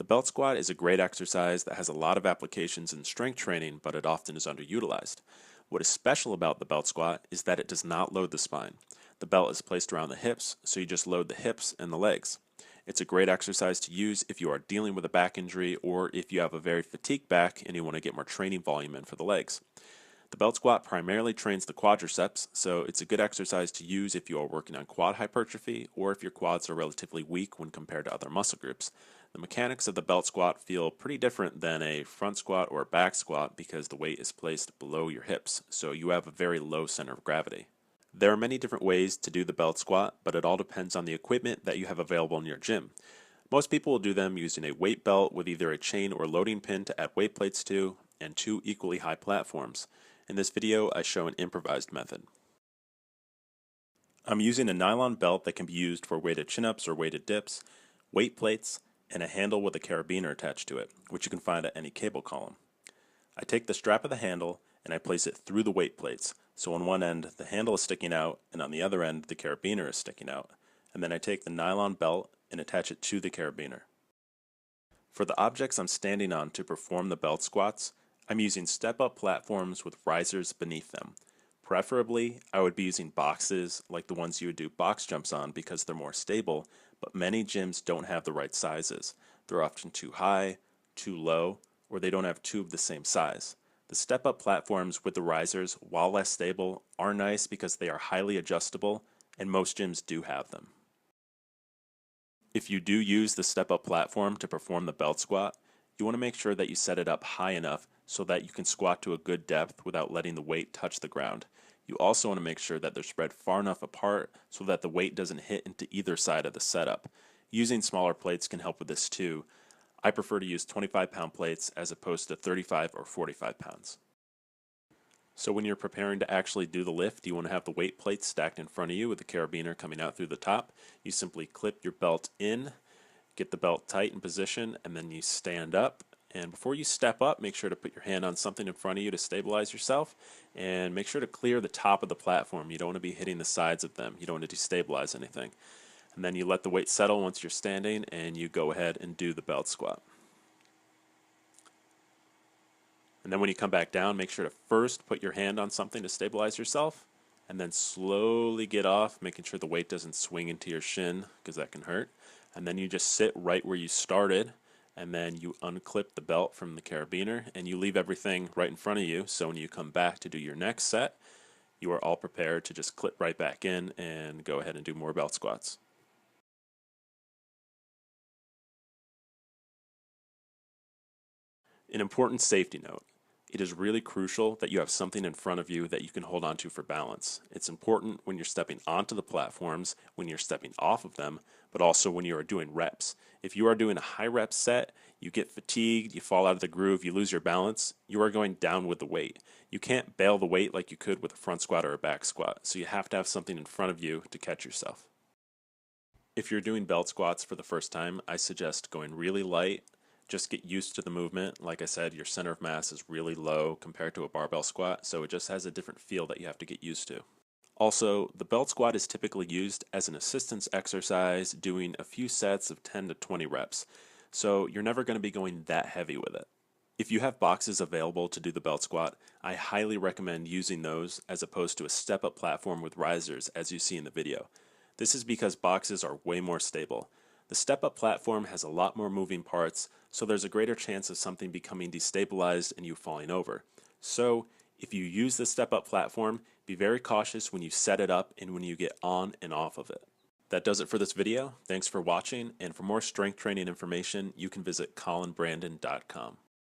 belt squat is a great exercise that has a lot of applications in strength training, but it often is underutilized. What is special about the belt squat is that it does not load the spine. The belt is placed around the hips, so you just load the hips and the legs. It's a great exercise to use if you are dealing with a back injury or if you have a very fatigued back and you want to get more training volume in for the legs. The belt squat primarily trains the quadriceps, so it's a good exercise to use if you are working on quad hypertrophy or if your quads are relatively weak when compared to other muscle groups. The mechanics of the belt squat feel pretty different than a front squat or back squat because the weight is placed below your hips, so you have a very low center of gravity. There are many different ways to do the belt squat, but it all depends on the equipment that you have available in your gym. Most people will do them using a weight belt with either a chain or loading pin to add weight plates to, and two equally high platforms. In this video, I show an improvised method. I'm using a nylon belt that can be used for weighted chin-ups or weighted dips, weight plates, and a handle with a carabiner attached to it, which you can find at any cable column. I take the strap of the handle and I place it through the weight plates, so on one end the handle is sticking out and on the other end the carabiner is sticking out, and then I take the nylon belt and attach it to the carabiner. For the objects I'm standing on to perform the belt squats, I'm using step-up platforms with risers beneath them. Preferably, I would be using boxes like the ones you would do box jumps on because they're more stable, but many gyms don't have the right sizes. They're often too high, too low, or they don't have two of the same size. The step-up platforms with the risers, while less stable, are nice because they are highly adjustable, and most gyms do have them. If you do use the step-up platform to perform the belt squat, you want to make sure that you set it up high enough so that you can squat to a good depth without letting the weight touch the ground. You also want to make sure that they're spread far enough apart so that the weight doesn't hit into either side of the setup. Using smaller plates can help with this too. I prefer to use 25-pound plates as opposed to 35 or 45 pounds. So when you're preparing to actually do the lift, you want to have the weight plates stacked in front of you with the carabiner coming out through the top. You simply clip your belt in, get the belt tight in position, and then you stand up. And before you step up, make sure to put your hand on something in front of you to stabilize yourself, and make sure to clear the top of the platform. You don't want to be hitting the sides of them. You don't want to destabilize anything. And then you let the weight settle once you're standing, and you go ahead and do the belt squat. And then when you come back down, make sure to first put your hand on something to stabilize yourself, and then slowly get off, making sure the weight doesn't swing into your shin because that can hurt. And then you just sit right where you started, and then you unclip the belt from the carabiner, and you leave everything right in front of you, so when you come back to do your next set, you are all prepared to just clip right back in and go ahead and do more belt squats. An important safety note. It is really crucial that you have something in front of you that you can hold onto for balance. It's important when you're stepping onto the platforms, when you're stepping off of them, but also when you are doing reps. If you are doing a high rep set, you get fatigued, you fall out of the groove, you lose your balance, you are going down with the weight. You can't bail the weight like you could with a front squat or a back squat, so you have to have something in front of you to catch yourself. If you're doing belt squats for the first time, I suggest going really light. Just get used to the movement. Like I said, your center of mass is really low compared to a barbell squat, so it just has a different feel that you have to get used to. Also, the belt squat is typically used as an assistance exercise, doing a few sets of 10 to 20 reps, so you're never going to be going that heavy with it. If you have boxes available to do the belt squat, I highly recommend using those as opposed to a step-up platform with risers as you see in the video. This is because boxes are way more stable. The step-up platform has a lot more moving parts, so there's a greater chance of something becoming destabilized and you falling over. So, if you use the step-up platform, be very cautious when you set it up and when you get on and off of it. That does it for this video. Thanks for watching, and for more strength training information, you can visit colinbrandon.com.